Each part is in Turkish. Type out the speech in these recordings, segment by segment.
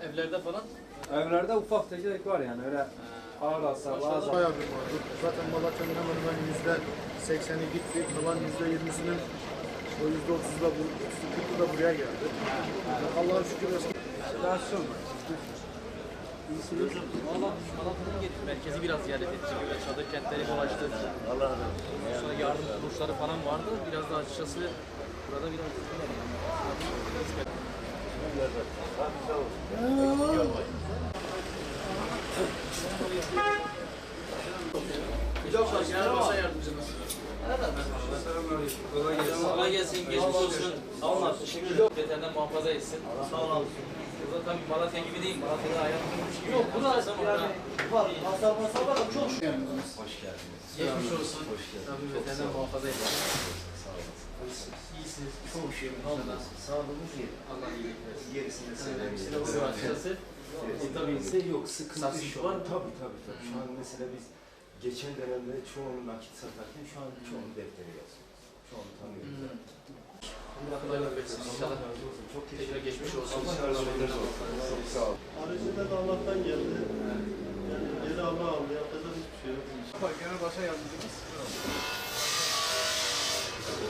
Evlerde falan? Evlerde ufak tefek var yani öyle ağır hasarlı az. Bayağı bir vardı. Zaten Malatya'nın hemen hemen %80'i gitti. Kalan %20'sinin o %30'u da %40'ı da buraya geldi. Allah'a şükür Rasyon var. Valla Malatya'nın gelip merkezi biraz ziyaret ettik. Böyle çadır kentleri dolaştık. Allah razı olsun. Sonra yardım kuruluşları falan vardı. Biraz da açıkçası burada biraz Genel Başkan Yardımcımız. Kolay gelsin, geçmiş olsun. Sağ olun, teşekkür ederim. Veteriner muhafaza etsin. Sağ olun. Burada tabii Malatya gibi değil, Malatya'da hayatım olmuş gibi. Yok, burada yani var, hasar var da çok şükür. Hoş geldiniz. Geçmiş olsun. Hoş geldiniz. Tabii veteriner muhafaza etsin. Sağ olasın. İyisiniz. Çok şükür. Sağlığımız iyi. Allah iyilik versin. Gerisini Önemlisi de bu açıkçası. Tabii ise yok, sıkıntı Sarsış şu var an. mı? Tabii. Şu an mesela biz geçen dönemde çoğunu nakit satarken şu an çoğunu deftere yazıyoruz. Çoğunu tanıyoruz. Allah kolaylık versin inşallah. Çok Tekrar geçmiş olsun. Allah razı olsun. Çok sağ olun. Haricinde de Allah'tan geldi. Yani geri Allah aldı. Yapacak hiçbir şey yok. Genel Başkan Yardımcımız.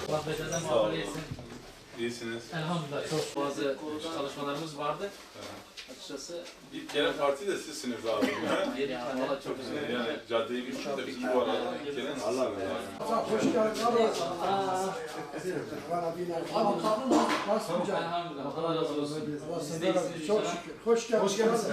Allah veteriner muhafaza etsin. İyisiniz. Elhamdülillah. Çok bazı çalışmalarımız vardı. Açıkçası İlk gelen parti de sizsiniz abi. yani valla çok güzel. Yani caddeyi geçtik de biz bu arada ilk gelen Allah Hoş geldin. Elhamdülillah. Allah razı olsun. Siz de iyisiniz Çok inşallah. şükür. Hoş geldiniz.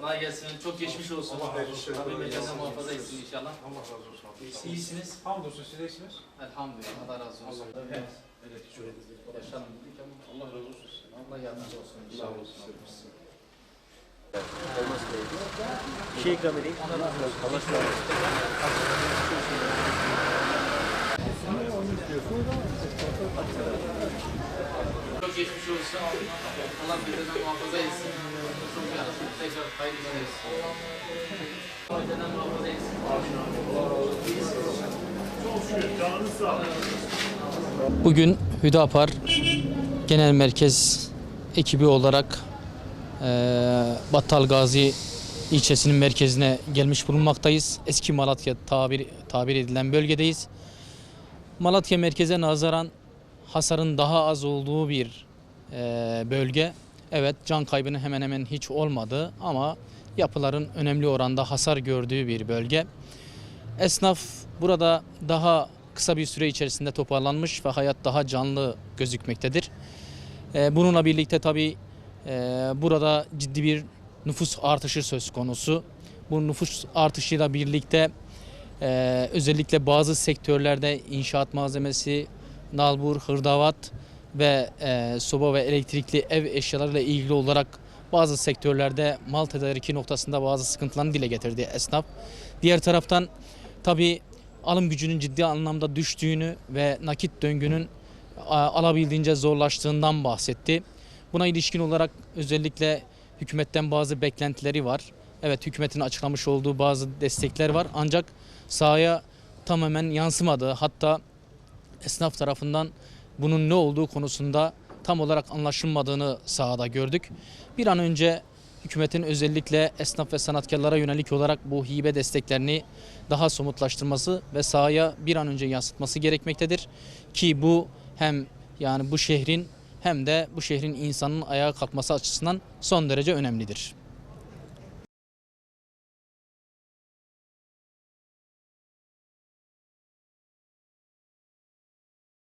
Kolay gelsin. Çok geçmiş olsun. Rabbim mekanına muhafaza etsin inşallah. Allah razı olsun. İyisiniz. Hamdolsun siz de iyisiniz. Elhamdülillah. Allah razı olsun. Evet. Yaşanım. Allah razı olsun. Allah yardımcı olsun inşallah. Şey ikram edeyim. Çok geçmiş olsun. Allah bizden muhafaza etsin. Çok yardım. Tekrar hayırlı olsun. Allah bizden muhafaza etsin. Bugün Hüdapar Genel Merkez ekibi olarak Battal Gazi ilçesinin merkezine gelmiş bulunmaktayız. Eski Malatya tabir edilen bölgedeyiz. Malatya merkeze nazaran hasarın daha az olduğu bir bölge. Evet, can kaybının hemen hemen hiç olmadığı ama yapıların önemli oranda hasar gördüğü bir bölge. Esnaf burada daha kısa bir süre içerisinde toparlanmış ve hayat daha canlı gözükmektedir. Bununla birlikte tabii burada ciddi bir nüfus artışı söz konusu. Bu nüfus artışıyla birlikte özellikle bazı sektörlerde inşaat malzemesi, nalbur, hırdavat ve soba ve elektrikli ev eşyalarıyla ilgili olarak bazı sektörlerde mal tedariki noktasında bazı sıkıntılarını dile getirdi esnaf. Diğer taraftan tabii alım gücünün ciddi anlamda düştüğünü ve nakit döngünün alabildiğince zorlaştığından bahsetti. Buna ilişkin olarak özellikle hükümetten bazı beklentileri var. Evet, hükümetin açıklamış olduğu bazı destekler var ancak sahaya tamamen yansımadığı, hatta esnaf tarafından bunun ne olduğu konusunda tam olarak anlaşılmadığını sahada gördük. Bir an önce hükümetin özellikle esnaf ve sanatkarlara yönelik olarak bu hibe desteklerini daha somutlaştırması ve sahaya bir an önce yansıtması gerekmektedir. Ki bu hem yani bu şehrin hem de bu şehrin insanın ayağa kalkması açısından son derece önemlidir.